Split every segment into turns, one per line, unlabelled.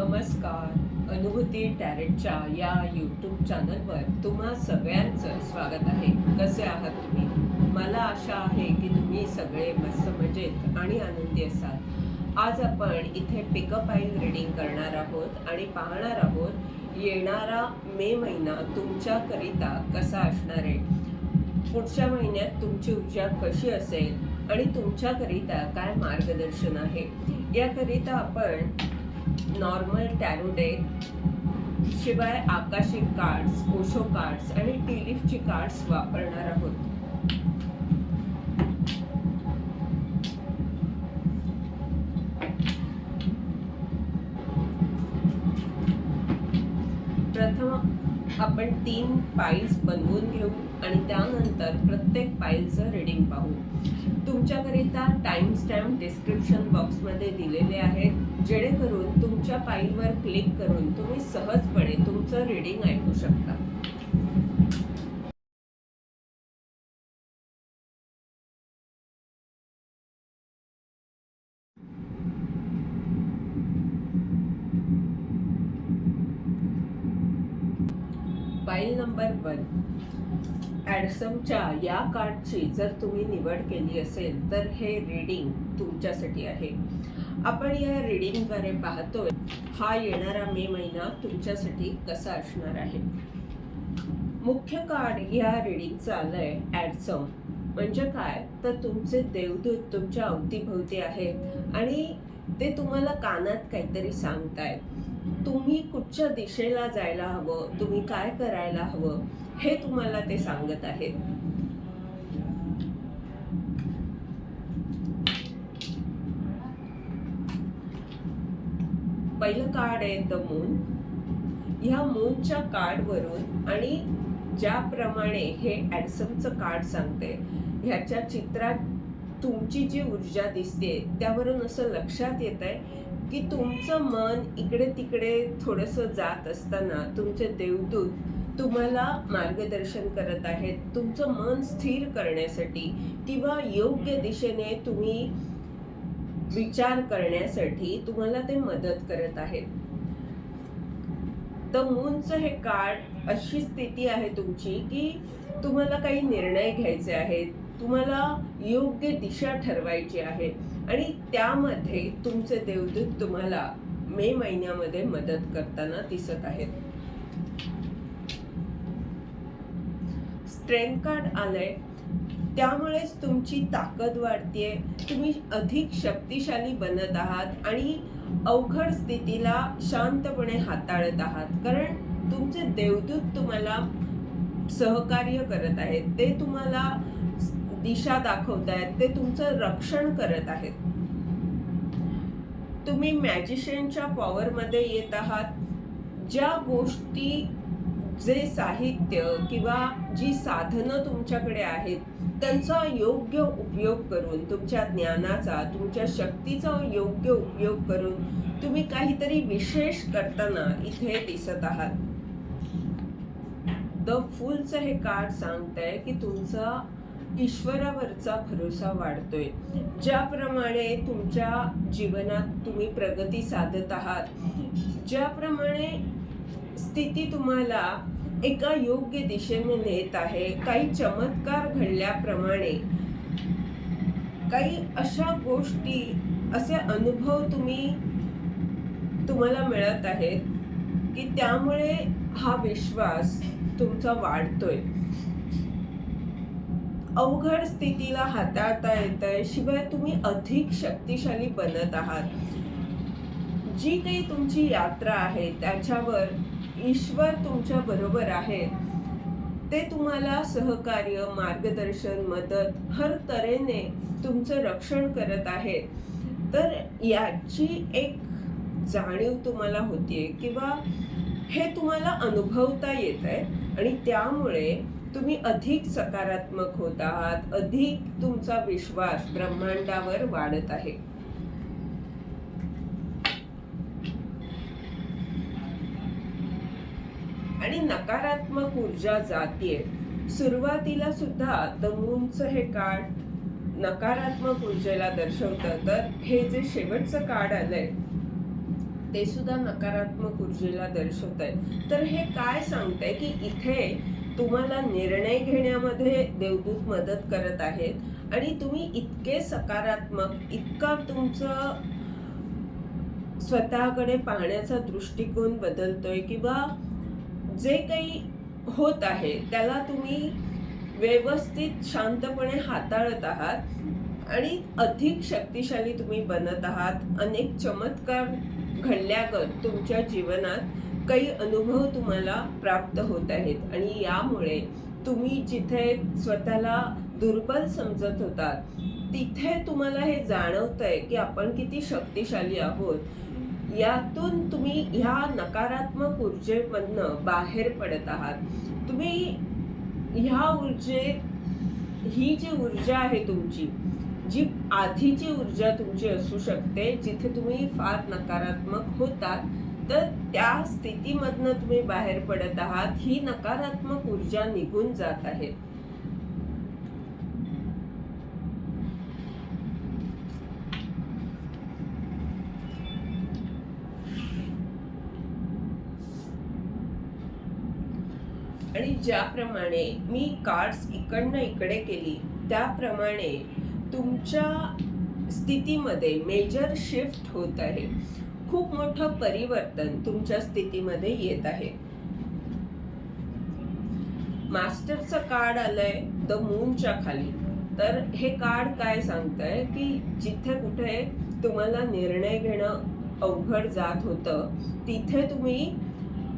नमस्कार. अनुभूती टॅरेटच्या या यूट्यूब चॅनलवर तुम्हा सगळ्यांचं स्वागत आहे. कसे आहात तुम्ही? मला आशा आहे की तुम्ही सगळे मस्त मजेत आणि आनंदी असाल. आज आपण इथे पिकअप आईल रीडिंग करणार आहोत आणि पाहणार आहोत येणारा मे महिना तुमच्याकरिता कसा असणार आहे. पुढच्या महिन्यात तुमची ऊर्जा कशी असेल आणि तुमच्याकरिता काय मार्गदर्शन आहे याकरिता आपण नॉर्मल टॅरो डेक शिवाय आकाशिक कार्ड्स, ओशो कार्ड्स आणि टी लीफची कार्ड्स वापरणार आहोत. प्रथम आपण 3 पाईल्स बनवून घेऊ आणि त्यानंतर प्रत्येक पाईलचं रीडिंग पाहू. तुमच्याकरिता टाइम स्टॅम्प डिस्क्रिप्शन बॉक्समध्ये दिलेले आहेत, जेणेकरून तुमच्या पाईलवर क्लिक करून तुम्ही सहजपणे तुमचं रीडिंग ऐकू शकता. पाईल नंबर 1, ॲडसमच्या या कार्डची जर तुम्ही निवड केली असेल तर हे रीडिंग तुमच्यासाठी आहे. आपण या रीडिंगद्वारे पाहतोय हा येणारा मे महिना तुमच्यासाठी कसा असणार आहे. मुख्य कार्ड या रीडिंगचं आलंय ॲडसम. म्हणजे काय तर तुमचे देवदूत तुमच्या अवतीभोवती आहेत आणि ते तुम्हाला कानात काहीतरी सांगतायत. तुम्ही कुठच्या दिशेला जायला हवं, तुम्ही काय करायला हवं हे तुम्हाला ते सांगत आहेत. पहिलं कार्ड आहे द मून. ह्या मूनच्या कार्डवरून आणि ज्याप्रमाणे हे ॲडसमचं कार्ड सांगते, ह्याच्या चित्रात तुमची जी ऊर्जा दिसते त्यावरून असं लक्षात येत आहे की तुमचं मन इकडे तिकडे थोडंसं जात असताना तुमचे देवदूत तुम्हाला मार्गदर्शन करत आहेत. तुमचं मन स्थिर करण्यासाठी किंवा योग्य दिशेने तुम्ही विचार करण्यासाठी तुम्हाला ते मदत करत आहेत. तर मूनचं हे कार्ड अशी स्थिती आहे तुमची की तुम्हाला काही निर्णय घ्यायचे आहेत, तुम्हाला योग्य दिशा ठरवायची आहे आणि त्यामध्ये तुमचे देवदूत तुम्हाला मे महिन्यामध्ये मदत करताना दिसत आहेत. स्ट्रेंथ कार्ड आलंय. त्यामुळेच तुमची ताकद वाढतेय, तुम्ही अधिक शक्तिशाली बनत आहात आणि अवघड स्थितीला शांतपणे हाताळत आहात. कारण तुमचे देवदूत तुम्हाला सहकार्य करत आहेत, ते तुम्हाला दिशा दाखवत आहेत, ते तुमचं रक्षण करत आहेत. तुम्ही मॅजिशियनच्या पॉवरमध्ये येत आहात. ज्या गोष्टी, जे साहित्य किंवा जी साधनं तुमच्याकडे आहेत त्यांचा योग्य उपयोग करून, तुमच्या ज्ञानाचा, तुमच्या शक्तीचा योग्य उपयोग करून तुम्ही काहीतरी विशेष करताना इथे दिसत आहात. द फूलचं हे कार्ड सांगतंय की तुमचा ईश्वरावरचा भरोसा वाढतोय. ज्याप्रमाणे तुमच्या जीवनात तुम्ही प्रगती साधत आहात, ज्याप्रमाणे स्थिती तुम्हाला एका योग्य दिशेने नेत आहे, काही चमत्कार घडल्याप्रमाणे काही अशा गोष्टी, असे अनुभव तुम्हाला मिळत आहेत की त्यामुळे हा विश्वास तुमचा वाढतोय. अवघड स्थितीला हाताळता येत आहे, शिवाय तुम्ही अधिक शक्तिशाली बनत आहात. जी काही तुमची यात्रा आहे त्याच्यावर ईश्वर तुमच्या बरोबर आहे. ते तुम्हाला सहकार्य, मार्गदर्शन, मदत हर तऱ्हेने तुमचं रक्षण करत आहेत. तर याची एक जाणीव तुम्हाला होतीये किंवा हे तुम्हाला अनुभवता येत आहे आणि त्यामुळे तुम्ही अधिक सकारात्मक होत आहात, अधिक तुमचा विश्वास ब्रह्मांडावर वाढत आहे. आणि नकारात्मक ऊर्जा जातीये. सुरुवातीला सुद्धा द मूनचं हे कार्ड नकारात्मक ऊर्जेला दर्शवतं. तर हे जे शेवटचं कार्ड आलंय ते सुद्धा नकारात्मक ऊर्जेला दर्शवत आहे. तर हे काय सांगतंय की इथे तुम्हाला निर्णय घेण्यामध्ये देवदूत मदत करत आहेत आणि तुम्ही इतके सकारात्मक, इतका तुमचं स्वतःकडे पाहण्याचा दृष्टिकोन बदलतोय किंवा जे काही होत आहे त्याला तुम्ही व्यवस्थित शांतपणे हाताळत आहात आणि अधिक शक्तिशाली तुम्ही बनत आहात. अनेक चमत्कार घडल्यागत तुमच्या जीवनात काही अनुभव तुम्हाला प्राप्त होत आहेत आणि यामुळे तुम्ही जिथे स्वतःला दुर्बल समजत होतात तिथे तुम्हाला हे जाणवतंय की आपण किती शक्तिशाली आहोत. यातून तुम्ही ह्या नकारात्मक ऊर्जेमधनं बाहेर पडत आहात. तुम्ही ह्या ही जी ऊर्जा आहे तुमची, जी आधीची ऊर्जा तुमची असू शकते जिथे तुम्ही फार नकारात्मक होतात, तर त्या स्थितीमधनं तुम्ही बाहेर पडत आहात. ही नकारात्मक ऊर्जा निघून जात आहे. आणि ज्याप्रमाणे मी कार्ड्स इकडनं इकडे केली त्याप्रमाणे तुमच्या स्थितीमध्ये मेजर शिफ्ट होत आहे. खूप मोठं परिवर्तन तुमच्या स्थितीमध्ये येत आहे. मास्टरचं कार्ड आलंय द मूनच्या खाली. तर हे कार्ड काय सांगतंय की जिथे कुठे तुम्हाला निर्णय घेणं अवघड जात होतं तिथे तुम्ही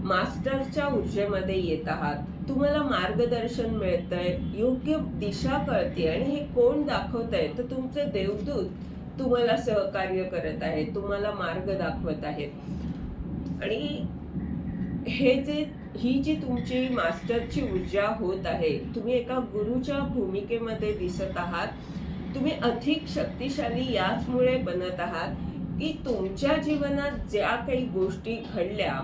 मास्टरच्या ऊर्जेमध्ये येत आहात. तुम्हाला मार्गदर्शन मिळतंय, योग्य दिशा कळते आणि हे कोण दाखवतंय तर तुमचे देवदूत तुम्हाला सहकार्य करत आहेत, तुम्हाला मार्ग दाखवत आहेत. आणि ही जी तुमची मास्टरची ऊर्जा होत आहे, तुम्ही एका गुरुच्या भूमिकेमध्ये दिसत आहात. तुम्ही अधिक शक्तिशाली याचमुळे बनत आहात की तुमच्या जीवनात ज्या काही गोष्टी घडल्या,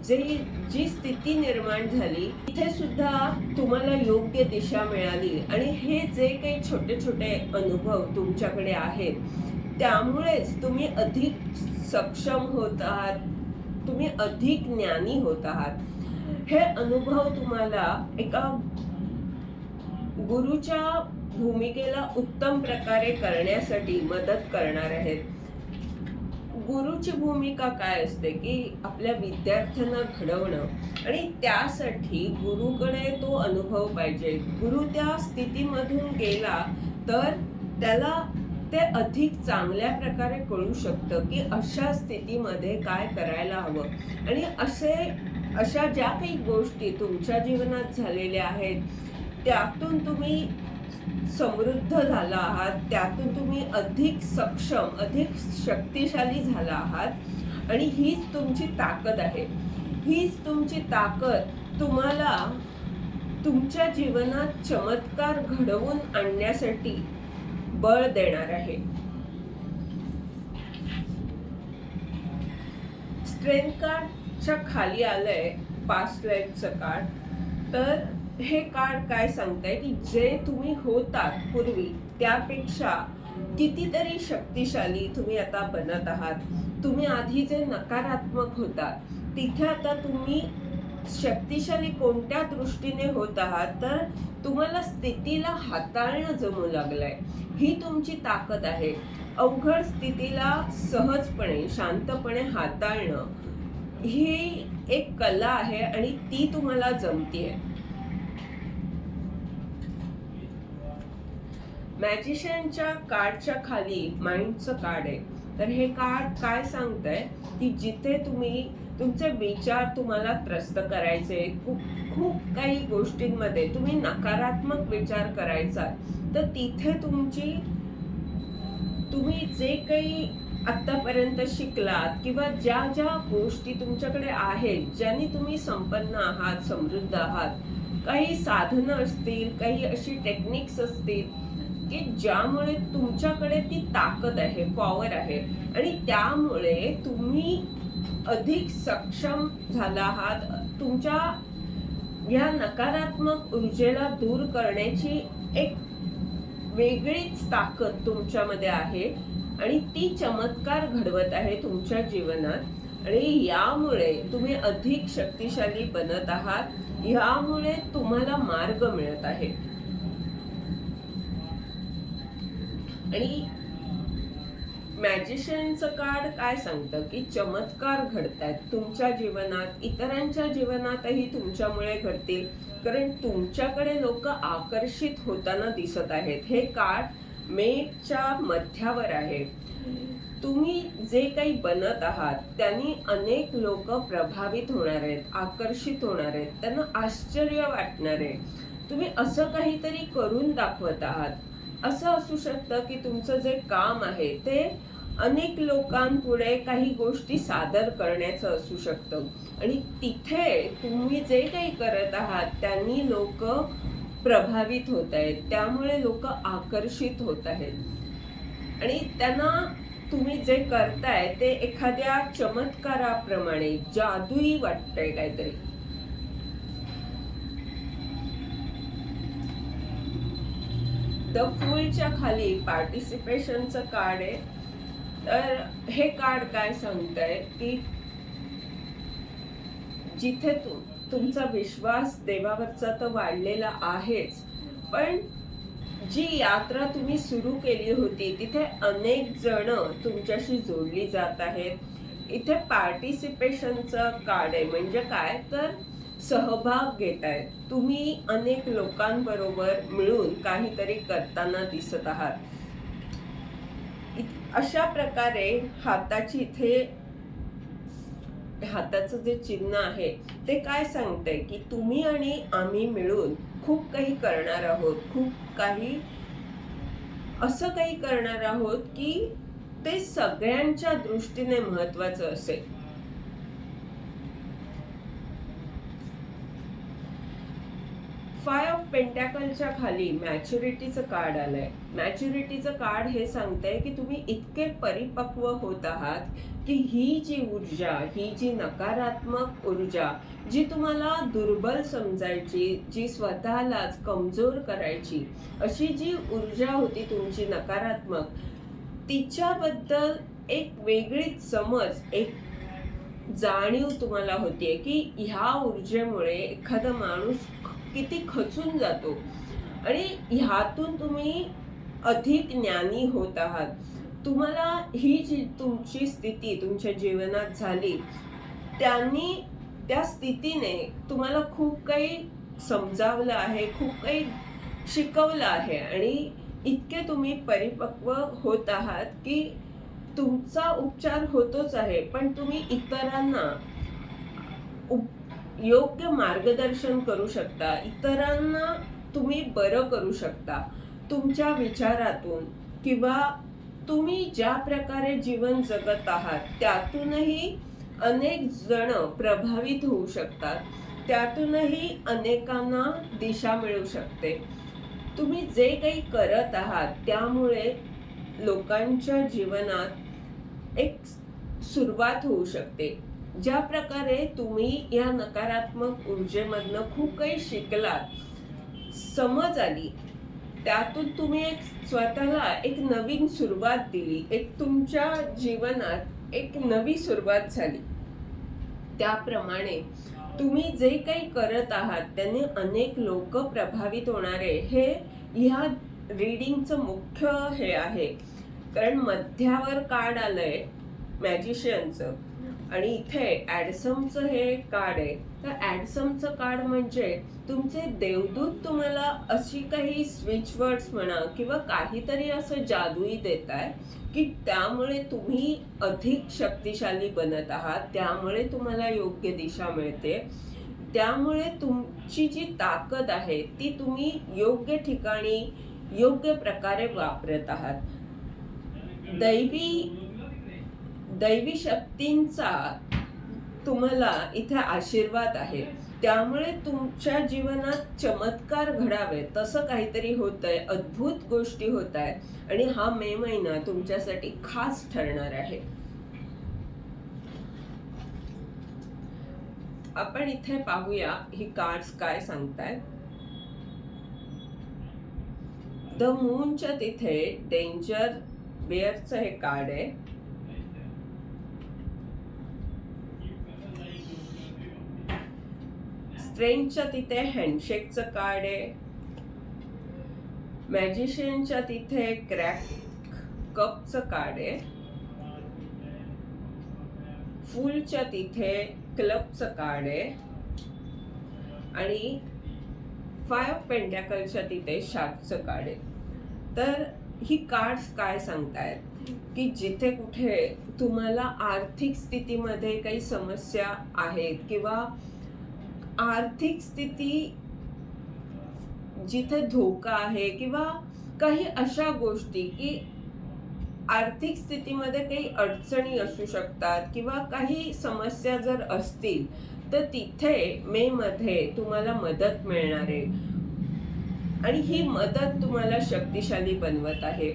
जी स्थिती निर्माण झाली तिथे सुद्धा तुम्हाला योग्य दिशा मिळाली आणि हे जे काही छोटे छोटे अनुभव तुमच्याकडे आहेत त्यामुळेच तुम्ही अधिक सक्षम होत आहात, तुम्ही अधिक ज्ञानी होत आहात. हे अनुभव तुम्हाला एका गुरुच्या भूमिकेला उत्तम प्रकारे करण्यासाठी मदत करणार आहेत. गुरुची भूमिका काय असते की आपल्या विद्यार्थ्यांना घडवणं आणि त्यासाठी गुरुकडे तो अनुभव पाहिजे. गुरु त्या स्थितीमधून गेला तर त्याला ते अधिक चांगल्या प्रकारे कळू शकतं की अशा स्थितीमध्ये काय करायला हवं आणि अशा ज्या काही गोष्टी तुमच्या जीवनात झालेल्या आहेत त्यातून तुम्ही समृद्ध झाला आहात, त्यातून तुम्ही अधिक सक्षम, अधिक शक्तिशाली झाला आहात आणि हीच तुमची ताकद आहे. हीच तुमची ताकद तुम्हाला तुमच्या जीवनात चमत्कार घडवून आणण्यासाठी बळ देणार आहे. स्ट्रेंथ कार्डच्या खाली आलंय पास्ट लाईफचं कार्ड. तर हे कार्ड काय सांगतंय की जे तुम्ही होतात पूर्वी त्यापेक्षा कितीतरी शक्तिशाली तुम्ही आता बनत आहात. तुम्ही आधी जे नकारात्मक होतात तिथे आता तुम्ही शक्तिशाली कोणत्या दृष्टीने होत आहात तर तुम्हाला स्थितीला हाताळणं जमू लागलंय. ही तुमची ताकद आहे. अवघड स्थितीला सहजपणे, शांतपणे हाताळणं ही एक कला आहे आणि ती तुम्हाला जमतीये. मॅजिशियनच्या कार्डच्या खाली माइंडचं कार्ड आहे. तर हे कार्ड काय सांगतंय की जिथे तुम्ही तुमचे विचार तुम्हाला त्रस्त करायचे, खूप काही गोष्टींमध्ये तुम्ही नकारात्मक विचार करायचा तर तिथे तुम्ही जे काही आतापर्यंत शिकलात किंवा ज्या ज्या गोष्टी तुमच्याकडे आहेत ज्यांनी तुम्ही संपन्न आहात, समृद्ध आहात, काही साधनं असतील, काही अशी टेक्निक्स असतील की ज्यामुळे तुमच्याकडे ती ताकद आहे, पॉवर आहे आणि त्यामुळे तुम्ही अधिक सक्षम झाला आहात. तुमच्या या नकारात्मक ऊर्जेला दूर करण्याची एक वेगळीच ताकद तुमच्यामध्ये आहे आणि ती चमत्कार घडवत आहे तुमच्या जीवनात. आणि यामुळे तुम्ही अधिक शक्तिशाली बनत आहात. ह्यामुळे तुम्हाला मार्ग मिळत आहे. आणि मॅजिशियनचं कार्ड काय सांगतं की चमत्कार घडतायत तुमच्या जीवनात, इतरांच्या जीवनातही तुमच्यामुळे घडतील, कारण तुमच्याकडे लोक आकर्षित होताना दिसत आहेत. हे कार्ड मेच्या मध्यावर आहे. तुम्ही जे काही बनत आहात त्यांनी अनेक लोक प्रभावित होणार आहेत, आकर्षित होणार आहेत, त्यांना आश्चर्य वाटणार आहे. तुम्ही असं काहीतरी करून दाखवत आहात. असं असू शकतं की तुमचं जे काम आहे ते अनेक लोकांपुढे काही गोष्टी सादर करण्याचं असू शकतं, आणि तिथे तुम्ही जे काही करत आहात त्यांनी लोक प्रभावित होत आहेत, त्यामुळे लोक आकर्षित होत आहेत आणि त्यांना तुम्ही जे करताय ते एखाद्या चमत्काराप्रमाणे जादुई वाटतंय काहीतरी. द फूलच्या खाली पार्टिसिपेशनचं कार्ड आहे. तर हे कार्ड काय सांगतंय की जिथे तुमचा विश्वास देवावरचा तर वाढलेला आहेच, पण जी यात्रा तुम्ही सुरू केली होती तिथे अनेक जण तुमच्याशी जोडली जात आहेत. इथे पार्टिसिपेशनचं कार्ड आहे, म्हणजे काय तर सहभाग घेत आहेत तुम्ही, अनेक लोकांबरोबर मिळून काहीतरी करताना दिसत आहात. अशा प्रकारे हाताची इथे हाताचं जे चिन्ह आहे ते काय सांगतंय की तुम्ही आणि आम्ही मिळून खूप काही करणार आहोत, खूप काही असं काही करणार आहोत की ते सगळ्यांच्या दृष्टीने महत्वाचं असेल. फाइव ऑफ पेंटॅकलच्या खाली मॅच्युरिटीचं कार्ड आलंय. मॅच्युरिटीचं कार्ड हे सांगतंय की तुम्ही इतके परिपक्व होत आहात की ही जी ऊर्जा, ही जी नकारात्मक ऊर्जा, जी तुम्हाला दुर्बल समजायची, जी स्वतःलाच कमजोर करायची, अशी जी ऊर्जा होती तुमची नकारात्मक, तिच्याबद्दल एक वेगळीच समज, एक जाणीव तुम्हाला होतीये की ह्या ऊर्जेमुळे एखादा माणूस किती खचून जातो, आणि ह्यातून तुम्ही अधिक ज्ञानी होत आहात. तुम्हाला ही जी तुमची स्थिती तुमच्या जीवनात झाली, त्या स्थितीने तुम्हाला खूप काही समजावलं आहे, खूप काही शिकवलं आहे, आणि इतके तुम्ही परिपक्व होत आहात की तुमचा उपचार होतोच आहे, पण तुम्ही इतरांना योग्य मार्गदर्शन करू शकता, इतरांना तुम्ही बरं करू शकता तुमच्या विचारातून, किंवा तुम्ही ज्या प्रकारे जीवन जगत आहात त्यातूनही अनेक जण प्रभावित होऊ शकतात, त्यातूनही अनेकांना दिशा मिळू शकते. तुम्ही जे काही करत आहात त्यामुळे लोकांच्या जीवनात एक सुरुवात होऊ शकते. ज्या प्रकारे तुम्ही या नकारात्मक ऊर्जेमधनं खूप काही शिकलात, समज आली, त्यातून तुम्ही एक स्वतःला एक नवीन सुरुवात दिली, एक तुमच्या जीवनात एक नवी सुरुवात झाली, त्याप्रमाणे तुम्ही जे काही करत आहात त्याने अनेक लोक प्रभावित होणारे, हे ह्या रीडिंगचं मुख्य हे आहे. कारण मध्यावर कार्ड आलंय मॅजिशियनचं, आणि इथे ॲडसमचं हे कार्ड आहे. तर ॲडसमचं कार्ड म्हणजे तुमचे देवदूत तुम्हाला अशी काही स्विच वर्ड्स म्हणा किंवा काहीतरी असं जादुई देत आहे की त्यामुळे तुम्ही अधिक शक्तिशाली बनत आहात, त्यामुळे तुम्हाला योग्य दिशा मिळते, त्यामुळे तुमची जी ताकद आहे ती तुम्ही योग्य ठिकाणी योग्य प्रकारे वापरत आहात. दैवी शक्तींचा तुम्हाला इथे आशीर्वाद आहे, त्यामुळे तुमच्या जीवनात चमत्कार घडावे तसं काहीतरी होतंय, अद्भुत गोष्टी होत आहेत, आणि हा मे महिना तुमच्यासाठी खास ठरणार आहे. आपण इथे पाहूया ही कार्ड्स काय सांगतायत. द मूनच्या तिथे डेंजर बेअरचं हे कार्ड आहे. स्ट्रेंजच्या तिथे हँडशेकचं कार्ड आहे. मॅजिशियनच्या तिथे क्रॅक कपचं कार्ड आहे. फूलच्या तिथे क्लबचं कार्ड आहे. आणि 5 ऑफ पेंटॅकलच्या तिथे शार्कचं कार्ड आहे. तर ही कार्ड्स काय सांगतायत की जिथे कुठे तुम्हाला आर्थिक स्थितीमध्ये काही समस्या आहेत किंवा आर्थिक स्थिती जिथे धोका आहे किंवा काही अशा गोष्टी की आर्थिक स्थितीमध्ये काही अडचणी असू शकतात किंवा काही समस्या जर असतील तर तिथे मे मध्ये तुम्हाला मदत मिळणार आहे. आणि ही मदत तुम्हाला शक्तिशाली बनवत आहे.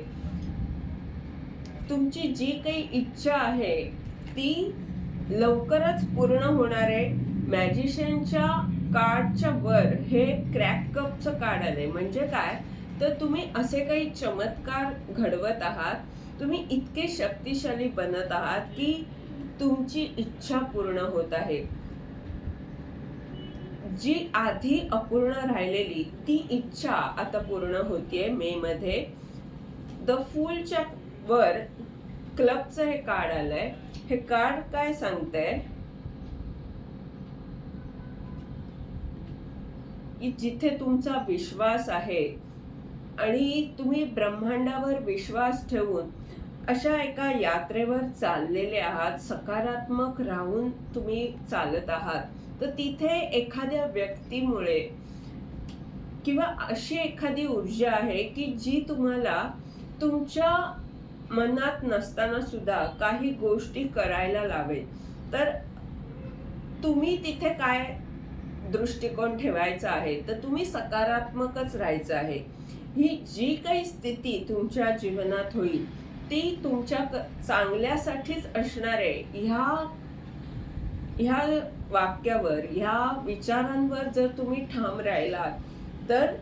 तुमची जी काही इच्छा आहे ती लवकरच पूर्ण होणार आहे. मॅजिशियनच्या कार्डच्या वर हे क्रॅक कपचं कार्ड आलंय. म्हणजे काय तर तुम्ही असे काही चमत्कार घडवत आहात, तुम्ही इतके शक्तिशाली बनत आहात की तुमची इच्छा पूर्ण होत आहे. जी आधी अपूर्ण राहिलेली ती इच्छा आता पूर्ण होतीये मे मध्ये. द फूलच्या वर क्लबचं हे कार्ड आलंय. हे कार्ड काय सांगतंय की जिथे तुमचा विश्वास आहे आणि तुम्ही ब्रह्मांडावर विश्वास ठेवून अशा एका यात्रेवर चाललेले आहात, सकारात्मक राहून तुम्ही चालत आहात, तर तिथे एखाद्या व्यक्तीमुळे किंवा अशी एखादी ऊर्जा आहे की जी तुम्हाला तुमच्या मनात नसताना सुद्धा काही गोष्टी करायला लावेल. तर तुम्ही तिथे काय दृष्टिकोन ठेवायचा आहे तर तुम्ही सकारात्मकच राहायचं आहे. ही जी काही स्थिती तुमच्या जीवनात होईल ती तुमच्या चांगल्यासाठीच असणार आहे. ह्या वाक्यावर, ह्या विचारांवर जर तुम्ही ठाम राहिलात तर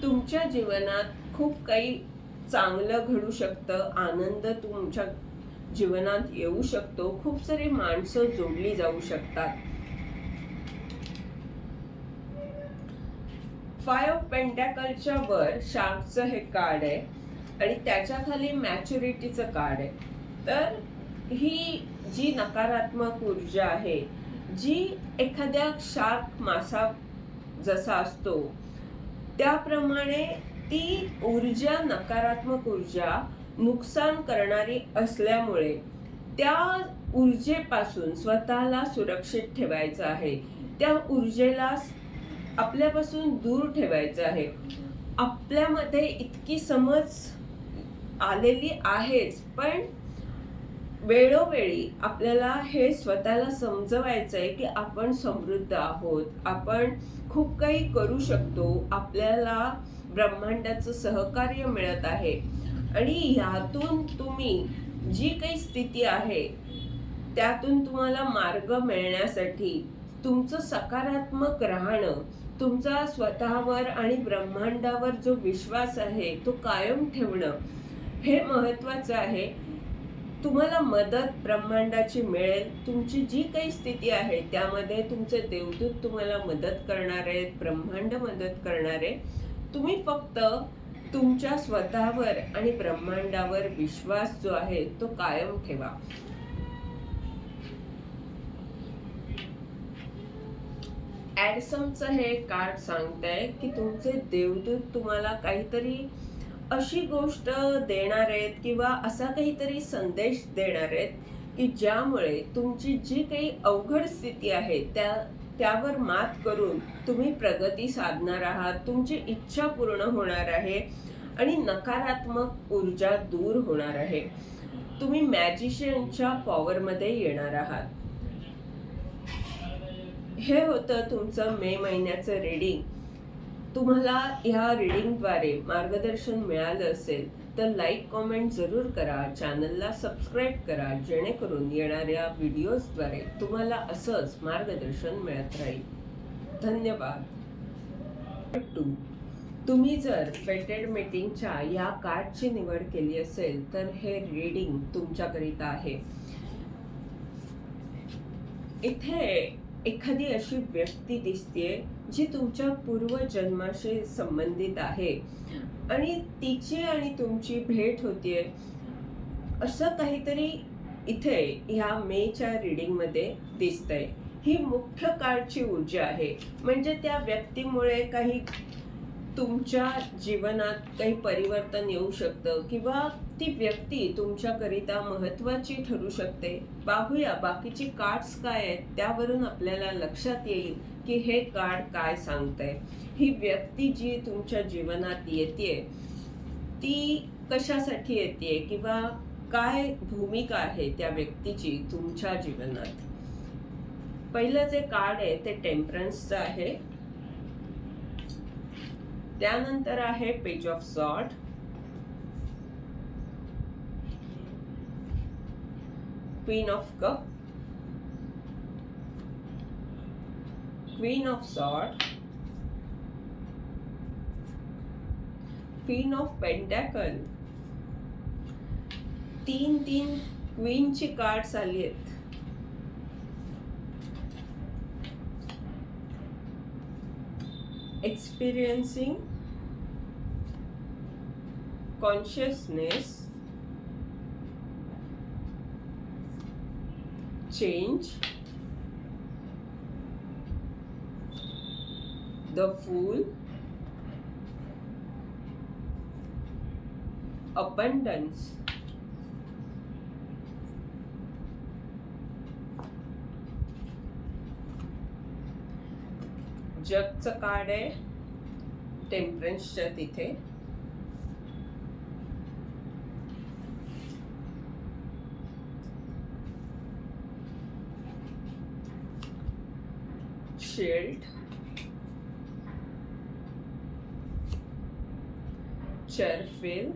तुमच्या जीवनात खूप काही चांगलं घडू शकतं. आनंद तुमच्या जीवनात येऊ शकतो. खूप सारी माणसं जोडली जाऊ शकतात. 5 ऑफ पेंटॅकलच्या वर शार्कचं हे कार्ड आहे आणि त्याच्या खाली मॅच्युरिटीचं कार्ड आहे. तर ही जी नकारात्मक ऊर्जा आहे, जी एखाद्या शार्क मासा जसा असतो त्याप्रमाणे ती ऊर्जा, नकारात्मक ऊर्जा नुकसान करणारी असल्यामुळे त्या ऊर्जेपासून स्वतःला सुरक्षित ठेवायचं आहे. त्या ऊर्जेला आपल्यापासून दूर ठेवायचं आहे. आपल्यामध्ये इतकी समज आलेली आहेच, पण वेळोवेळी आपल्याला हे स्वतःला समजवायचं आहे की आपण समृद्ध आहोत, आपण खूप काही करू शकतो, आपल्याला ब्रह्मांडाचं सहकार्य मिळत आहे. आणि ह्यातून तुम्ही जी काही स्थिती आहे त्यातून तुम्हाला मार्ग मिळण्यासाठी तुमचं सकारात्मक राहणं, तुमचा स्वतःवर आणि ब्रह्मांडावर जो विश्वास आहे तो कायम ठेवणं हे महत्त्वाचं आहे. तुम्हाला मदत ब्रह्मांडाची मिळेल. तुमची जी काही स्थिती आहे त्यामध्ये तुमचे देवदूत तुम्हाला मदत करणार आहेत, ब्रह्मांड मदत करणार आहे. तुम्ही फक्त तुमच्या स्वतःवर आणि ब्रह्मांडावर विश्वास जो आहे तो कायम ठेवा. ॲडसमचं हे कार्ड सांगतंय की तुमचे देवदूत तुम्हाला काहीतरी अशी गोष्ट देणार आहेत किंवा असा काहीतरी संदेश देणार आहेत की ज्यामुळे तुमची जी काही अवघड स्थिती आहे त्यावर मात करून तुम्ही प्रगती साधणार आहात. तुमची इच्छा पूर्ण होणार आहे आणि नकारात्मक ऊर्जा दूर होणार आहे. तुम्ही मॅजिशियनच्या पॉवरमध्ये येणार आहात. हे होतं तुमचं मे महिन्याचं रीडिंग. तुम्हाला ह्या रीडिंगद्वारे मार्गदर्शन मिळालं असेल तर लाईक, कमेंट जरूर करा. चॅनलला सबस्क्राईब करा जेणेकरून येणाऱ्या व्हिडिओजद्वारे तुम्हाला असंच मार्गदर्शन मिळत राहील. धन्यवाद. 2. तुम्ही जर फेटेड मीटिंगच्या या कार्डची निवड केली असेल तर हे रीडिंग तुमच्याकरिता आहे. इथे एखादी अशी व्यक्ती दिसतेय जी तुमच्या पूर्वजन्माशी संबंधित आहे आणि तिची आणि तुमची भेट होतीये, असं काहीतरी इथे ह्या मेच्या रीडिंगमध्ये दिसतंय. ही मुख्य काळची ऊर्जा आहे. म्हणजे त्या व्यक्तीमुळे काही तुमच्या जीवनात काही परिवर्तन येऊ शकतं किंवा ती व्यक्ती तुमच्याकरिता महत्त्वाची ठरू शकते. पाहूया बाकीची कार्ड्स काय आहेत, त्यावरून आपल्याला लक्षात येईल की हे कार्ड काय सांगतंय. ही व्यक्ती जी तुमच्या जीवनात येतेय ती कशासाठी येतेय किंवा काय भूमिका आहे त्या व्यक्तीची तुमच्या जीवनात. पहिलं जे कार्ड आहे ते टेम्परन्सचं आहे. त्यानंतर आहे page of sword, queen of cup, queen of sword, queen of pentacle. तीन क्वीनची कार्ड्स आली आहेत. Experiencing consciousness, change, the fool, abundance. जगचं कार्ड आहे टेम्परन्सच्या तिथे. शील्ड, चेअरफिल,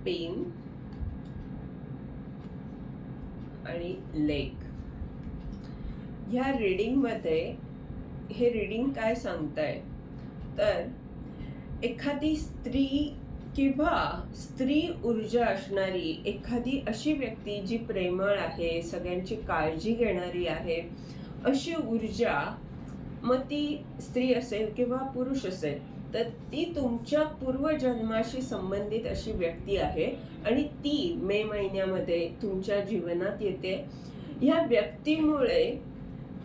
पेन आणि लेग. ह्या रीडिंगमध्ये हे रीडिंग काय सांगताय तर एखादी स्त्री किंवा स्त्री ऊर्जा असणारी एखादी अशी व्यक्ती जी प्रेमळ आहे, सगळ्यांची काळजी घेणारी आहे, अशी ऊर्जा, मग ती स्त्री असेल किंवा पुरुष असेल तर ती तुमच्या पूर्वजन्माशी संबंधित अशी व्यक्ती आहे आणि ती मे महिन्यामध्ये तुमच्या जीवनात येते. ह्या व्यक्तीमुळे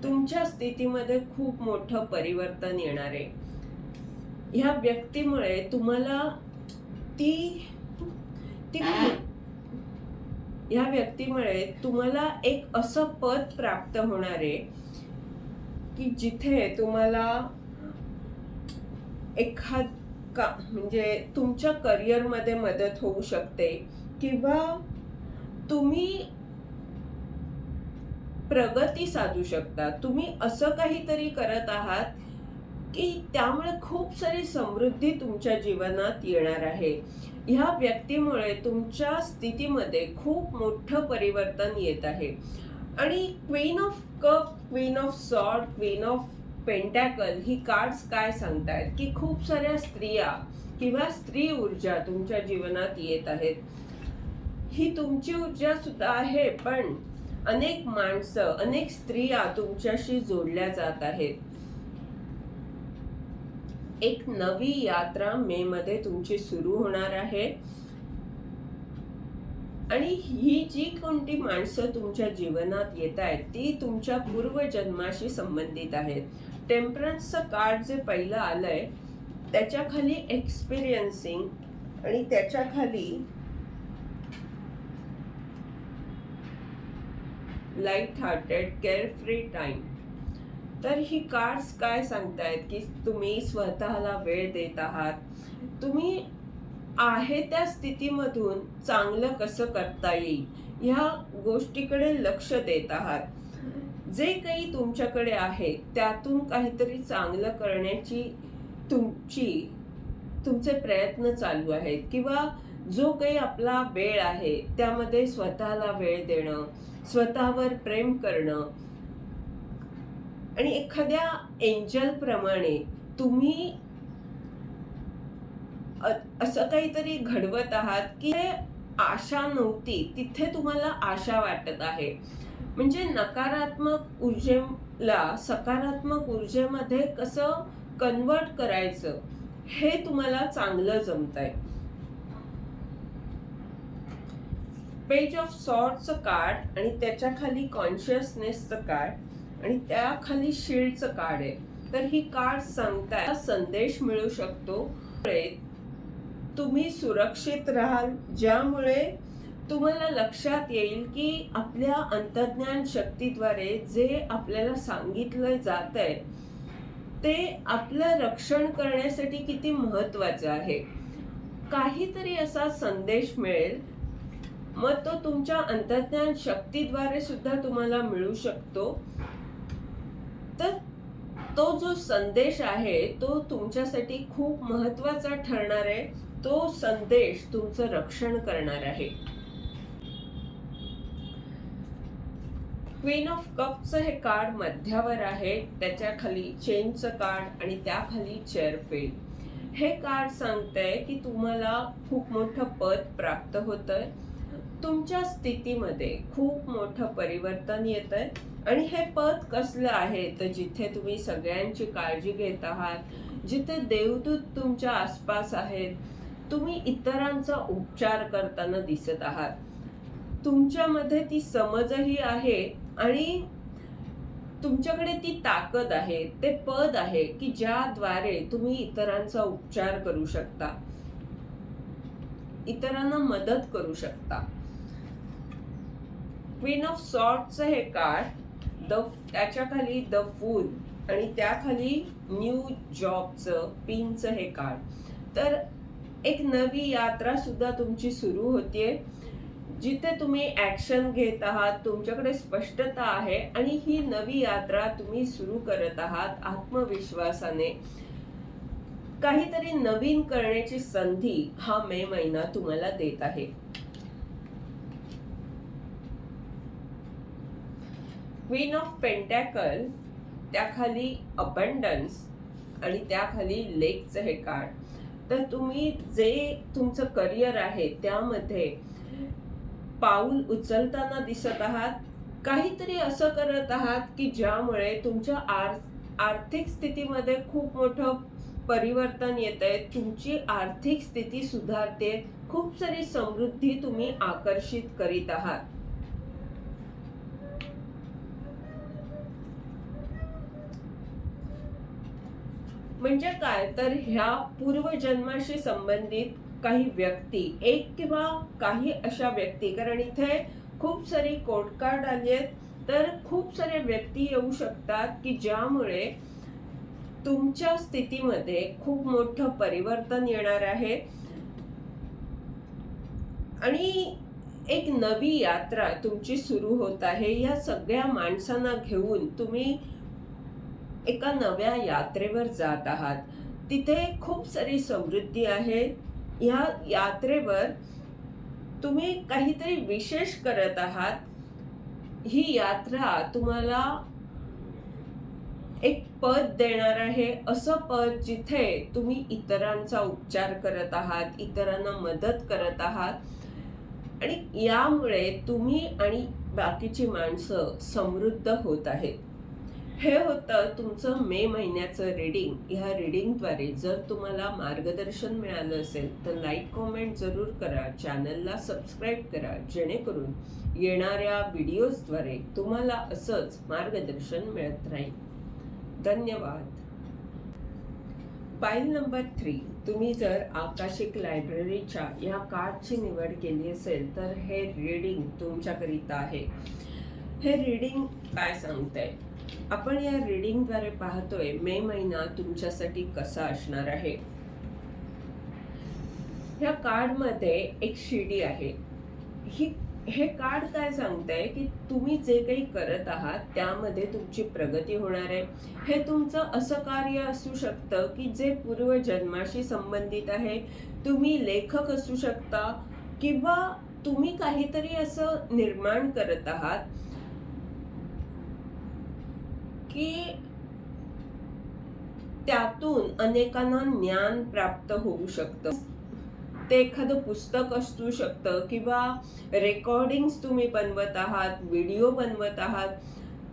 तुमच्या स्थितीमध्ये खूप मोठं परिवर्तन येणार आहे. ह्या व्यक्तीमुळे तुम्हाला ह्या व्यक्तीमुळे तुम्हाला एक असं पद प्राप्त होणार आहे की जिथे तुम्हाला म्हणजे तुमच्या करिअरमध्ये मदत होऊ शकते किंवा तुम्ही प्रगती साधू शकता. तुम्ही असं काहीतरी करत आहात की त्यामुळे खूप सारी समृद्धी तुमच्या जीवनात येणार आहे. ह्या व्यक्तीमुळे तुमच्या स्थितीमध्ये खूप मोठं परिवर्तन येत आहे. आणि queen of cup, queen of sword, queen of pentacle he cards काय सांगतायत की खूप साऱ्या स्त्रिया किंवा स्त्री ऊर्जा तुमच्या जीवनात येत आहेत. ही तुमची ऊर्जा सुद्धा आहे, पण अनेक माणसं, अनेक स्त्रिया तुमच्याशी जोडल्या जात आहेत. एक नवी यात्रा मे मध्ये तुमची सुरू होणार आहे आणि ही जी कोणती माणसं तुमच्या जीवनात येत आहेत ती तुमच्या पूर्वजन्माशी संबंधित आहेत. टेम्परन्सचं कार्ड जे पहिलं आलंय त्याच्या खाली एक्सपिरियन्सिंग आणि त्याच्या खाली लाईट हार्टेड केअरफ्री टाइम. तर ही कार्ड्स काय सांगतायत की तुम्ही स्वतःला वेळ देत आहात, तुम्ही आहे त्या स्थितीमधून चांगलं कसं करता येईल ह्या गोष्टीकडे लक्ष देत आहात. जे काही तुमच्याकडे आहे त्यातून काहीतरी चांगलं करण्याची तुमचे प्रयत्न चालू आहेत किंवा जो काही आपला वेळ आहे त्यामध्ये स्वतःला वेळ देणं, स्वतःवर प्रेम करणं आणि एखाद्या एंजल प्रमाणे तुम्ही असं काहीतरी घडवत आहात की आशा नव्हती तिथे तुम्हाला आशा वाटत आहे. म्हणजे नकारात्मक ऊर्जेला सकारात्मक ऊर्जेमध्ये कसं कन्वर्ट करायचं हे तुम्हाला चांगलं जमतंय. पेज ऑफ सॉर्टचं कार्ड आणि त्याच्या खाली कॉन्शियसनेसचं कार्ड आणि त्या खाली शील्डचं कार्ड आहे. तर ही कार्ड सांगताय संदेश मिळू शकतो, तुम्ही सुरक्षित राहाल, ज्यामुळे तुम्हाला लक्षात येईल की आपल्या अंतर्ज्ञान शक्तीद्वारे जे आपल्याला सांगितलं जात आहे ते आपलं रक्षण करण्यासाठी किती महत्वाचं आहे. काहीतरी असा संदेश मिळेल, मग तो तुमच्या अंतर्ज्ञान शक्तीद्वारे सुद्धा तुम्हाला मिळू शकतो. तर तो जो संदेश आहे तो तुमच्यासाठी खूप महत्वाचा ठरणार आहे. तो संदेश तुमचं रक्षण करणार आहे. क्वीन ऑफ कपचं हे कार्ड मध्यावर आहे, त्याच्या खाली चेंजचं कार्ड आणि त्या खाली चेअरफील्ड. हे कार्ड सांगतंय की तुम्हाला खूप मोठं पद प्राप्त होतंय, तुमच्या स्थितीमध्ये खूप मोठं परिवर्तन येतंय. आणि हे पद कसलं आहे तर जिथे तुम्ही सगळ्यांची काळजी घेत आहात, जिथे देवदूत तुमच्या आसपास आहेत, तुम्ही इतरांचा उपचार करताना दिसत आहात, तुमच्यामध्ये ती समजही आहे आणि तुमच्याकडे ती ताकद आहे, ते पद आहे की ज्याद्वारे तुम्ही इतरांचा उपचार करू शकता, इतरांना मदत करू शकता. क्वीन ऑफ सॉर्टचं हे कार्ड, त्याच्या खाली द फूल आणि त्या खाली न्यू जॉबचं पिनचं हे कार्ड. तर एक नवी यात्रा सुद्धा तुमची सुरू होतीये, जिथे तुम्ही ऍक्शन घेत आहात, तुमच्याकडे स्पष्टता आहे आणि ही नवी यात्रा तुम्ही सुरू करत आहात आत्मविश्वासाने. काहीतरी नवीन करण्याची संधी हा मे महिना तुम्हाला देत आहे. क्वीन ऑफ पेंटॅकल, त्याखाली अबंडन्स आणि त्याखाली लेकचं हे कार्ड. तर तुम्ही जे तुमचं करिअर आहे त्यामध्ये पाऊल उचलताना दिसत आहात, काहीतरी असं करत आहात की ज्यामुळे तुमच्या आर्थिक स्थितीमध्ये खूप मोठं परिवर्तन येत आहे, तुमची आर्थिक स्थिती सुधारते, खूप सारी समृद्धी तुम्ही आकर्षित करीत आहात. म्हणजे काय तर ह्या पूर्वजन्माशी संबंधित काही व्यक्ती, एक किंवा काही अशा व्यक्ती, कारण इथे खूप सारी कोर्ट कार्ड आली आहेत, तर खूप सारे व्यक्ती येऊ शकतात की ज्यामुळे तुमच्या स्थितीमध्ये खूप मोठं परिवर्तन येणार आहे आणि एक नवी यात्रा तुमची सुरू होत आहे. या सगळ्या माणसांना घेऊन तुम्ही एका नव्या यात्रेवर जात आहात. तिथे खूप सारी समृद्धी आहे. या यात्रेवर तुम्ही काहीतरी विशेष करत आहात. ही यात्रा तुम्हाला एक पद देणार आहे, असं पद जिथे तुम्ही इतरांचा उपचार करत आहात, इतरांना मदत करत आहात आणि यामुळे तुम्ही आणि बाकीची माणसं समृद्ध होत आहेत. हे होतं तुमचं मे महिन्याचं रीडिंग. ह्या रीडिंगद्वारे जर तुम्हाला मार्गदर्शन मिळालं असेल तर लाईक कॉमेंट जरूर करा, चॅनलला सबस्क्राईब करा, जेणेकरून येणाऱ्या व्हिडिओजद्वारे तुम्हाला असंच मार्गदर्शन मिळत राहील. धन्यवाद. पाईल नंबर 3, तुम्ही जर आकाशिक लायब्ररीच्या या कार्डची निवड केली असेल तर हे रीडिंग तुमच्याकरिता आहे. हे रीडिंग काय सांगतंय? आपण या रीडिंगद्वारे पाहतोय मे महिना तुमच्यासाठी कसा असणार आहे. ह्या कार्डमध्ये एक शिडी आहे. हे कार्ड काय सांगतंय की तुम्ही जे काही करत आहात त्यामध्ये तुमची प्रगती होणार आहे. हे तुमचं असं कार्य असू शकतं की जे पूर्वजन्माशी संबंधित आहे. तुम्ही लेखक असू शकता किंवा तुम्ही काहीतरी असं निर्माण करत आहात की त्यातून अनेकांना ज्ञान प्राप्त होऊ शकतं. ते एखादं पुस्तक असू शकतं किंवा रेकॉर्डिंग्स तुम्ही बनवत आहात, व्हिडिओ बनवत आहात.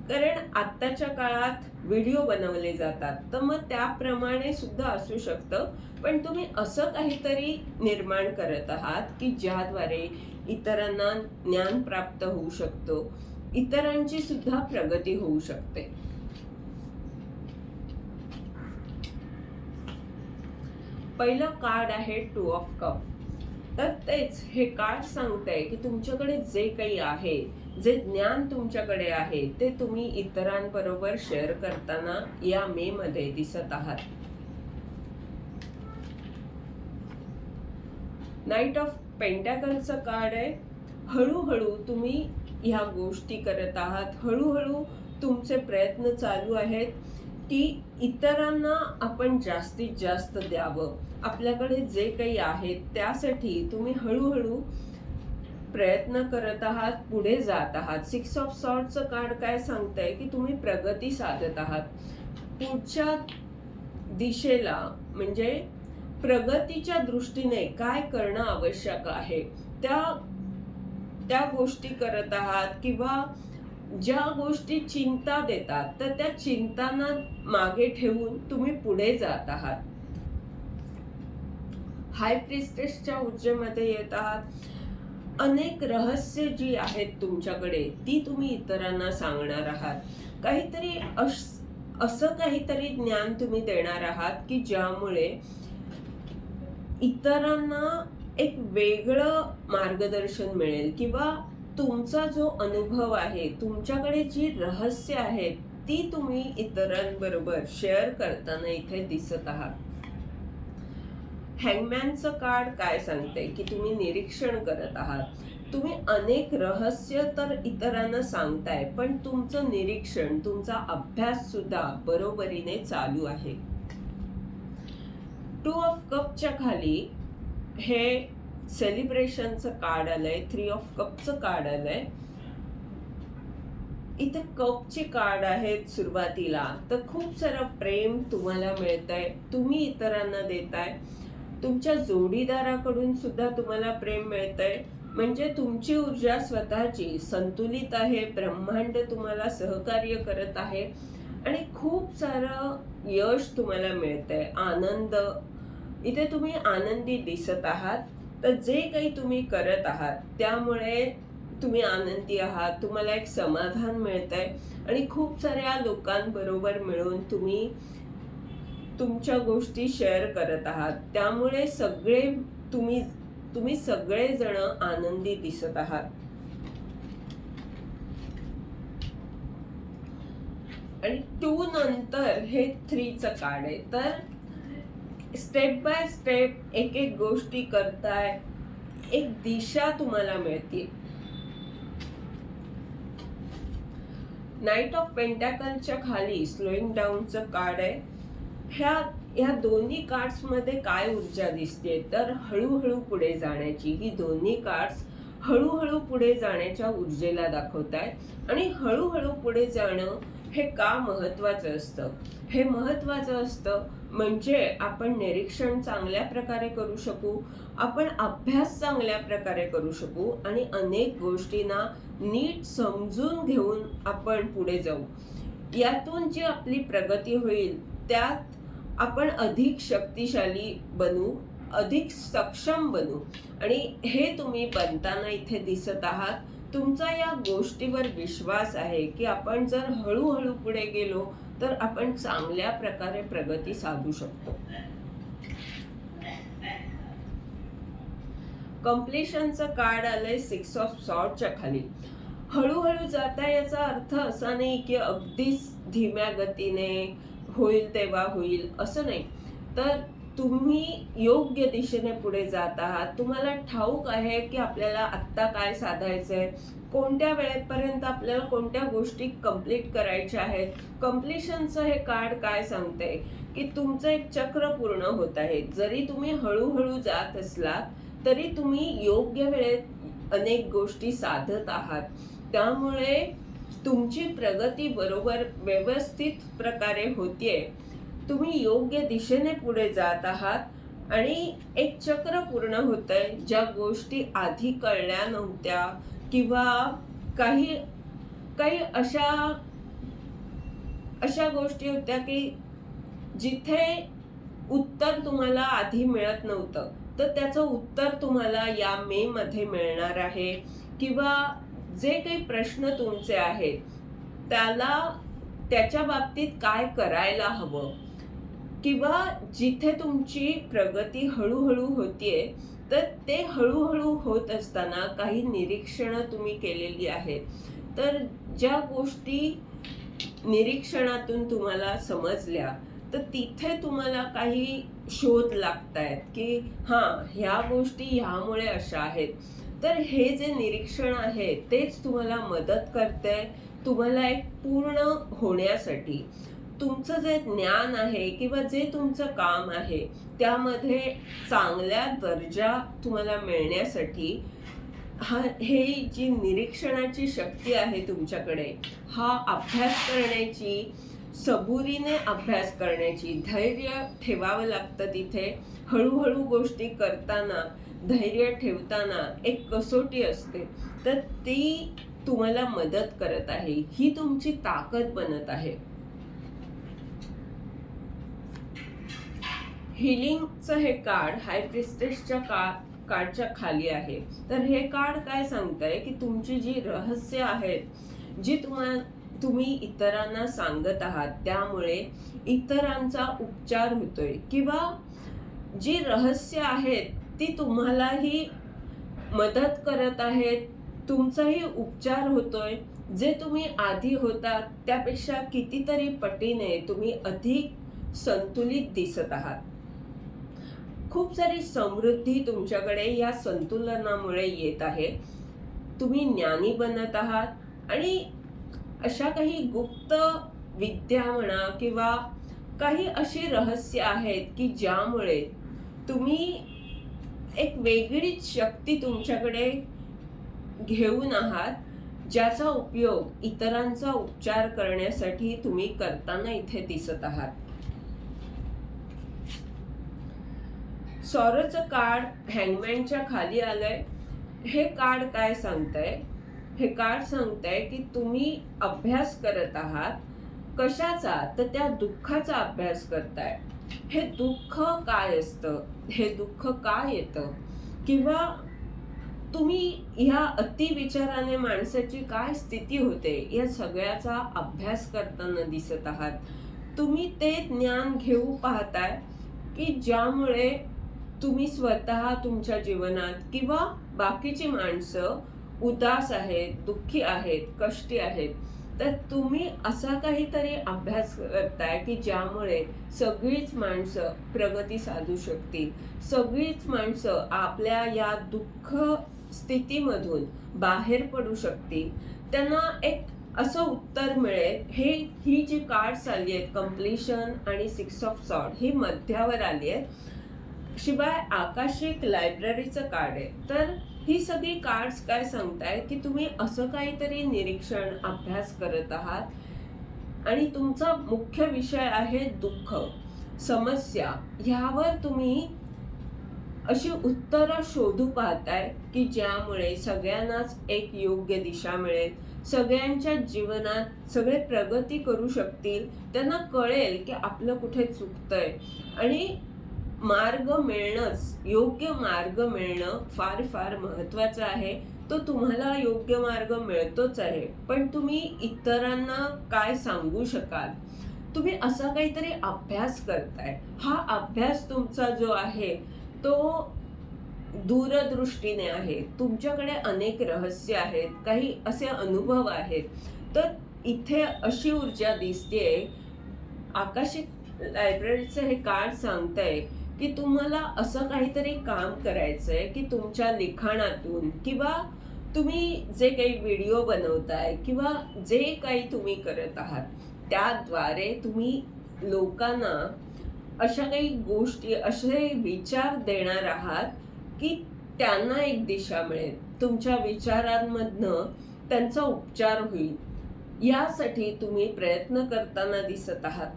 कारण आत्ताच्या काळात व्हिडिओ बनवले जातात, तर मग त्याप्रमाणे सुद्धा असू शकतं. पण तुम्ही असं काहीतरी निर्माण करत आहात की ज्याद्वारे इतरांना ज्ञान प्राप्त होऊ शकतो, इतरांची सुद्धा प्रगती होऊ शकते. पहिलं कार्ड आहे 2 ऑफ कप. तर तेच हे कार्ड सांगतंय की तुमच्याकडे जे काही आहे, जे ज्ञान तुमच्याकडे आहे, ते तुम्ही इतरांबरोबर शेअर करताना या मे मध्ये दिसत आहात. नाईट ऑफ पेंटॅकलचं कार्ड आहे. हळूहळू तुम्ही ह्या गोष्टी करत आहात, हळूहळू तुमचे प्रयत्न चालू आहेत की इतरांना आपण जास्तीत जास्त द्यावं. आपल्याकडे जे काही आहे त्यासाठी तुम्ही हळूहळू प्रयत्न करत आहात, पुढे जात आहात. 6 ऑफ सॉर्डचं कार्ड काय सांगतंय की तुम्ही प्रगती साधत आहात. पुढच्या दिशेला म्हणजे प्रगतीच्या दृष्टीने काय करणं आवश्यक आहे त्या गोष्टी करत आहात, किंवा ज्या गोष्टी चिंता देतात तर त्या चिंतांना मागे ठेवून तुम्ही पुढे जात आहात. हाय प्रिस्टेसच्या ऊर्जेमध्ये येत आहात. अनेक रहस्य जी आहेत तुमच्याकडे ती तुम्ही इतरांना सांगणार आहात. काहीतरी असं काहीतरी ज्ञान तुम्ही देणार आहात की ज्यामुळे इतरांना एक वेगळं मार्गदर्शन मिळेल, किंवा तुमचा जो अनुभव आहे, तुमच्याकडे जी रहस्य आहेत ती तुम्ही इतरांबरोबर शेअर करताना इथे दिसत आहात. हँगमॅनचं कार्ड काय सांगते की तुम्ही निरीक्षण करत आहात. तुम्ही अनेक रहस्य तर इतरांना सांगताय, पण तुमचं निरीक्षण, तुमचा अभ्यास सुद्धा बरोबरीने चालू आहे. 2 ऑफ कपच्या खाली हे सेलिब्रेशनचं कार्ड आलंय, 3 ऑफ कपचं कार्ड आलंय. इथे कपचे कार्ड आहेत सुरुवातीला. तर खूप सारं प्रेम तुम्हाला मिळतंय, तुम्ही इतरांना देताय. तुमच्या जोडीदाराकडून सुद्धा तुम्हाला प्रेम मिळतंय. म्हणजे तुमची ऊर्जा स्वतःची संतुलित आहे, ब्रह्मांड तुम्हाला सहकार्य करत आहे आणि खूप सारं यश तुम्हाला मिळतंय, आनंद. इथे तुम्ही आनंदी दिसत आहात. तर जे काही तुम्ही करत आहात त्यामुळे तुम्ही आनंदी आहात, तुम्हाला एक समाधान मिळतंय आणि खूप साऱ्या लोकांबरोबर मिळून तुम्ही तुमच्या गोष्टी शेअर करत आहात. त्यामुळे तुम्ही सगळेजण आनंदी दिसत आहात. आणि 2 नंतर हे 3चं कार्ड आहे. तर स्टेप बाय स्टेप एक एक गोष्टी करताय, एक दिशा तुम्हाला मिळते. नाईट ऑफ पेंटॅकलच्या खाली स्लोईंग डाऊनचं कार्ड आहे. ह्या दोन्ही कार्ड्स मध्ये काय ऊर्जा दिसते, तर हळूहळू पुढे जाण्याची. ही दोन्ही कार्ड्स हळूहळू पुढे जाण्याच्या ऊर्जेला दाखवत आहेत. आणि हळूहळू पुढे जाणं हे का महत्वाचं असतं? हे महत्वाचं असतं म्हणजे आपण निरीक्षण चांगल्या प्रकारे करू शकू, आपण अभ्यास चांगल्या प्रकारे करू शकू आणि अनेक गोष्टींना नीट समजून घेऊन आपण पुढे जाऊ. यातून जी आपली प्रगती होईल त्यात आपण अधिक शक्तिशाली बनू, अधिक सक्षम बनू. आणि हे तुम्ही बनताना इथे दिसत आहात. तुमचा या गोष्टीवर विश्वास आहे की आपण जर हळूहळू पुढे गेलो तर आपण चांगल्या प्रकारे प्रगती साधू शकतो. कम्प्लिशनचं कार्ड आलंय 6 ऑफ सॉर्डच्या खाली. हळूहळू जाता याचा अर्थ असा नाही की अगदीच धीम्या गतीने होईल तेव्हा होईल असं नाही. तर तुम्ही योग्य दिशेने पुढे जात आहात. तुम्हाला ठाऊक आहे की आपल्याला आत्ता काय साधायचंय, कोणत्या वेळेपर्यंत आपल्याला कोणत्या गोष्टी कंप्लीट करायच्या आहेत. कम्प्लिशनचं हे कार्ड काय सांगतंय की तुमचं एक चक्र पूर्ण होत आहे. जरी तुम्ही हळूहळू जात असलात तरी तुम्ही योग्य वेळेत अनेक गोष्टी साधत आहात. त्यामुळे तुमची प्रगती बरोबर व्यवस्थित प्रकारे होतीये. तुम्ही योग्य दिशेने पुढे जात आहात आणि एक चक्र पूर्ण होतंय. ज्या गोष्टी आधी कळल्या नव्हत्या किंवा काही काही अशा अशा गोष्टी होत्या की जिथे उत्तर तुम्हाला आधी मिळत नव्हतं, तर त्याचं उत्तर तुम्हाला या मे मध्ये मिळणार आहे. किंवा जे काही प्रश्न तुमचे आहेत त्याला त्याच्या बाबतीत काय करायला हवं, किंवा जिथे तुमची प्रगती हळूहळू होतीये, तर ते हळूहळू होत असताना काही निरीक्षणं तुम्ही केलेली आहेत. तर ज्या गोष्टी निरीक्षणातून तुम्हाला समजल्या, तर तिथे तुम्हाला काही शोध लागतायत की हां, ह्या गोष्टी ह्यामुळे अशा आहेत. तर हे जे निरीक्षण आहे तेच तुम्हाला मदत करते तुम्हाला एक पूर्ण होण्यासाठी. तुमचं जे ज्ञान आहे किंवा जे तुमचं काम आहे त्यामध्ये चांगल्या दर्जा तुम्हाला मिळण्यासाठी हे जी निरीक्षणाची शक्ती आहे तुमच्याकडे, हा अभ्यास करण्याची, सबुरीने अभ्यास करण्याची, धैर्य ठेवावं लागतं तिथे. हळूहळू गोष्टी करताना धैर्य ठेवताना एक कसोटी असते, तर ती तुम्हाला मदत करत आहे. ही तुमची ताकद बनत आहे. हिलिंगचं हे कार्ड हाय प्रिस्टेसच्या कार्डच्या खाली आहे. तर हे कार्ड काय सांगतंय की तुमची जी रहस्य आहेत, जी तुम्ही इतरांना सांगत आहात, त्यामुळे इतरांचा उपचार होतोय, किंवा जी रहस्य आहेत ती तुम्हालाही मदत करत आहेत, तुमचाही उपचार होतोय. जे तुम्ही आधी होतात त्यापेक्षा कितीतरी पटीने तुम्ही अधिक संतुलित दिसत आहात. खूप सारी समृद्धी तुमच्याकडे या संतुलनामुळे येत आहे. तुम्ही ज्ञानी बनत आहात आणि अशा काही गुप्त विद्या म्हणा किंवा काही अशी रहस्य आहेत की ज्यामुळे तुम्ही एक वेगळीच शक्ती तुमच्याकडे घेऊन आहात, ज्याचा उपयोग इतरांचा उपचार करण्यासाठी तुम्ही करताना इथे दिसत आहात. सॉरोचं कार्ड हँगमॅनच्या खाली आलंय. हे कार्ड काय सांगतंय? हे कार्ड सांगतंय की तुम्ही अभ्यास करत आहात. कशाचा? तर त्या दुःखाचा अभ्यास करताय. हे दुःख काय असतं, हे दुःख का येतं, किंवा तुम्ही ह्या अतिविचाराने माणसाची काय स्थिती होते, या सगळ्याचा अभ्यास करताना दिसत आहात. तुम्ही ते ज्ञान घेऊ पाहताय की ज्यामुळे तुम्ही स्वतः तुमच्या जीवनात किंवा बाकीची माणसं उदास आहेत, दुःखी आहेत, कष्टी आहेत, तर तुम्ही असा काहीतरी अभ्यास करताय की ज्यामुळे सगळीच माणसं प्रगती साधू शकतील, सगळीच माणसं आपल्या या दुःख स्थितीमधून बाहेर पडू शकतील, त्यांना एक असं उत्तर मिळेल. ही जी कार्ड्स आली आहेत, कम्प्लिशन आणि 6 ऑफ सॉर्ड, ही मध्यावर आली आहे. शिवाय आकाशिक लायब्ररीचं कार्ड आहे. तर ही सगळी कार्ड्स काय सांगताय की तुम्ही असं काहीतरी निरीक्षण अभ्यास करत आहात आणि तुमचा मुख्य विषय आहे दुःख, समस्या. ह्यावर तुम्ही अशी उत्तरं शोधू पाहताय की ज्यामुळे सगळ्यांनाच एक योग्य दिशा मिळेल, सगळ्यांच्या जीवनात सगळे प्रगती करू शकतील, त्यांना कळेल की आपलं कुठे चुकतंय. आणि मार्ग मिळणंच, योग्य मार्ग मिळणं फार फार महत्त्वाचं आहे. तो तुम्हाला योग्य मार्ग मिळतोच आहे, पण तुम्ही इतरांना काय सांगू शकाल, तुम्ही असा काहीतरी अभ्यास करताय. हा अभ्यास तुमचा जो आहे तो दूरदृष्टीने आहे. तुमच्याकडे अनेक रहस्य आहेत, काही असे अनुभव आहेत. तर इथे अशी ऊर्जा दिसतेय. आकाशिक लायब्ररीचं हे कार्ड सांगतंय की तुम्हाला असं काहीतरी काम करायचंय की तुमच्या लिखाणातून किंवा तुम्ही जे काही व्हिडिओ बनवताय किंवा जे काही तुम्ही करत आहात त्याद्वारे तुम्ही लोकांना अशा काही गोष्टी, असे विचार देणार आहात की त्यांना एक दिशा मिळेल, तुमच्या विचारांमधनं त्यांचा उपचार होईल. यासाठी तुम्ही प्रयत्न करताना दिसत आहात.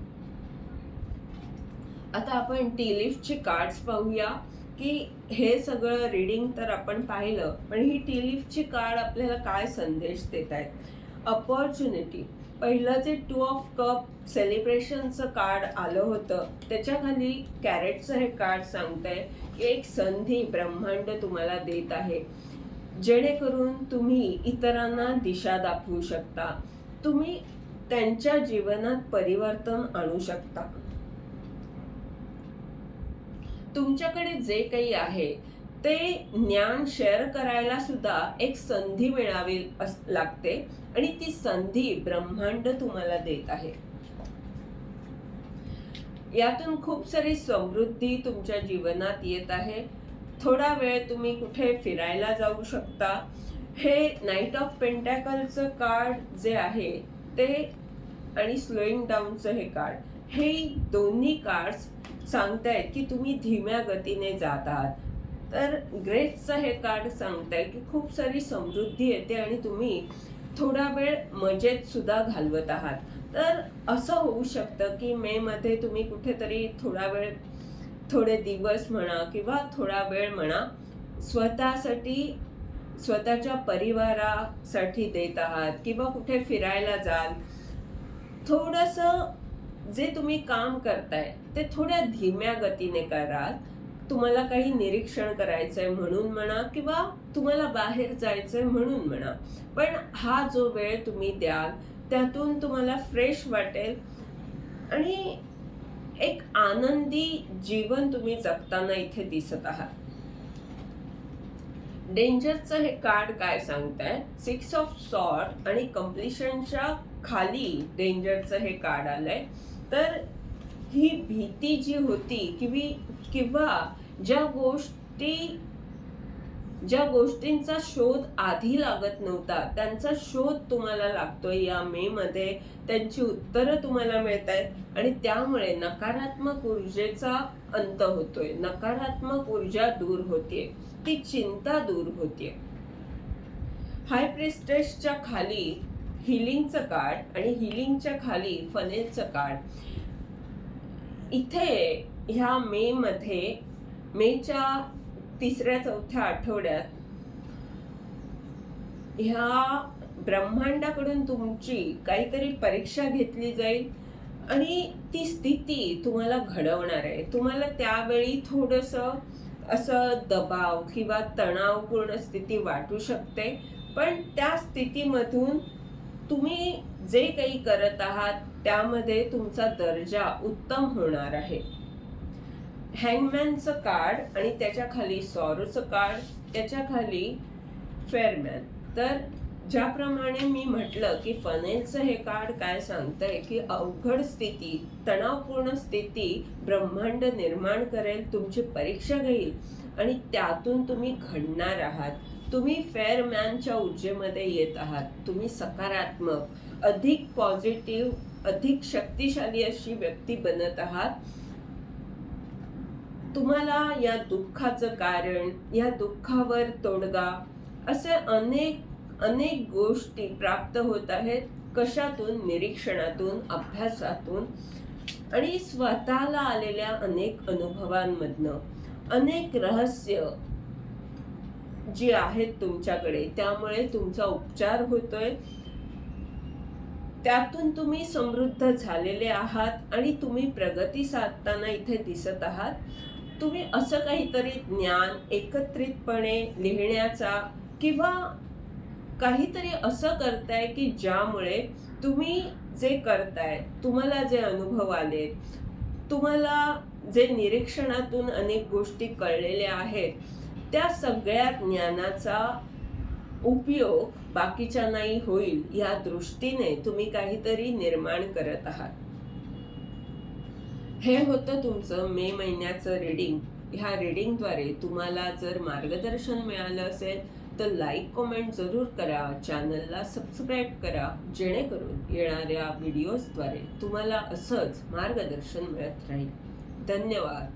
आता आपण टी लीफची कार्ड्स पाहूया की हे सगळं रीडिंग तर आपण पाहिलं, पण ही टी लीफची कार्ड आपल्याला काय संदेश देत आहेत. अपॉर्च्युनिटी, पहिलं जे 2 ऑफ कप सेलिब्रेशनचं कार्ड आलं होतं त्याच्या खाली कॅरेटचं हे कार्ड सांगतंय की एक संधी ब्रह्मांड तुम्हाला देत आहे, जेणेकरून तुम्ही इतरांना दिशा दाखवू शकता, तुम्ही त्यांच्या जीवनात परिवर्तन आणू शकता. तुमच्याकडे जे काही आहे ते ज्ञान शेअर करायला सुद्धा एक संधी मिळावी लागते आणि ती संधी ब्रह्मांड तुम्हाला देत आहे. यातून खूप सारी समृद्धी तुमच्या जीवनात येत आहे. थोडा वेळ तुम्ही कुठे फिरायला जाऊ शकता. हे नाईट ऑफ पेंटॅकलचं कार्ड जे आहे ते आणि स्लोईंग डाऊनचं हे कार्ड, हे दोन्ही कार्ड्स सांगतायत की तुम्ही धीम्या गतीने जात आहात. तर ग्रेसचं हे कार्ड सांगताय की खूप सारी समृद्धी येते आणि तुम्ही थोडा वेळ मजेत सुद्धा घालवत आहात. तर असं होऊ शकतं की मे मध्ये तुम्ही कुठेतरी थोडा वेळ, थोडे दिवस म्हणा किंवा थोडा वेळ म्हणा, स्वतःसाठी, स्वतःच्या परिवारासाठी देत आहात किंवा कुठे फिरायला जाल. थोडंसं जे तुम्ही काम करताय ते थोड्या धीम्या गतीने कराल. तुम्हाला काही निरीक्षण करायचंय म्हणून म्हणा किंवा तुम्हाला बाहेर जायचंय म्हणून म्हणा, पण हा जो वेळ तुम्ही द्याल त्यातून तुम्हाला फ्रेश वाटेल आणि एक आनंदी जीवन तुम्ही जगताना इथे दिसत आहात. डेंजरचं हे कार्ड काय सांगताय, 6 ऑफ सॉर्ड आणि कंप्लिशनच्या खाली डेंजरचं हे कार्ड आलंय. तर ही भीती जी होती किंवा ज्या गोष्टींचा शोध आधी लागत नव्हता त्यांचा शोध तुम्हाला लागतोय या मे मध्ये, त्यांची उत्तरं तुम्हाला मिळत आहेत आणि त्यामुळे नकारात्मक ऊर्जेचा अंत होतोय, नकारात्मक ऊर्जा दूर होतीये, ती चिंता दूर होतीये. हाय प्रिस्टेसच्या खाली हिलिंगचं कार्ड आणि हिलिंगच्या खाली फनेलचं कार्ड. इथे ह्या मे मध्ये, मेच्या 3-4 आठवड्यात ह्या ब्रह्मांडाकडून तुमची काहीतरी परीक्षा घेतली जाईल आणि ती स्थिती तुम्हाला घडवणार आहे. तुम्हाला त्यावेळी थोडंसं असं दबाव किंवा तणावपूर्ण स्थिती वाटू शकते, पण त्या स्थितीमधून तुम्ही जे काही करत आहात त्यामध्ये तुमचा दर्जा उत्तम होणार आहे. हँगमॅनचं कार्ड आणि त्याच्या खाली सॉरोचं कार्ड, त्याच्या खाली फेअरमॅन. तर ज्याप्रमाणे मी म्हटलं की फनेलचं हे कार्ड काय सांगतंय की अवघड स्थिती, तणावपूर्ण स्थिती ब्रह्मांड निर्माण करेल, तुमची परीक्षा घेईल आणि त्यातून तुम्ही घडणार आहात. तुम्ही फेअरमॅनच्या ऊर्जेमध्ये येत आहात. तुम्ही सकारात्मक, अधिक पॉझिटिव्ह, अधिक शक्तिशाली अशी व्यक्ती बनत आहात. तुम्हाला या दुःखाचं कारण, या दुःखावर तोडगा, असे अनेक गोष्टी प्राप्त होत आहेत. कशातून? निरीक्षणातून, अभ्यासातून आणि स्वतःला आलेल्या अनेक अनुभवांमधनं. अनेक रहस्य जी आहेत तुमच्याकडे, त्यामुळे तुमचा उपचार होतोय. त्यातून तुम्ही समृद्ध झालेले आहात आणि तुम्ही प्रगती साधताना इथे दिसत आहात. तुम्ही असं काहीतरी ज्ञान एकत्रितपणे लिहिण्याचा किंवा काहीतरी असं करताय की ज्यामुळे तुम्ही जे करताय, तुम्हाला जे अनुभव आले, तुम्हाला जे निरीक्षणातून अनेक गोष्टी कळलेल्या आहेत, त्या सगळ्या ज्ञानाचा उपयोग बाकीच्यांनाही होईल या दृष्टीने तुम्ही काहीतरी निर्माण करत आहात. हे होतं तुमचं मे महिन्याचं रीडिंग. ह्या रीडिंगद्वारे तुम्हाला जर मार्गदर्शन मिळालं असेल तर लाईक, कमेंट जरूर करा, चॅनलला सबस्क्राईब करा, जेणेकरून येणाऱ्या व्हिडिओजद्वारे तुम्हाला असंच मार्गदर्शन मिळत राहील. धन्यवाद.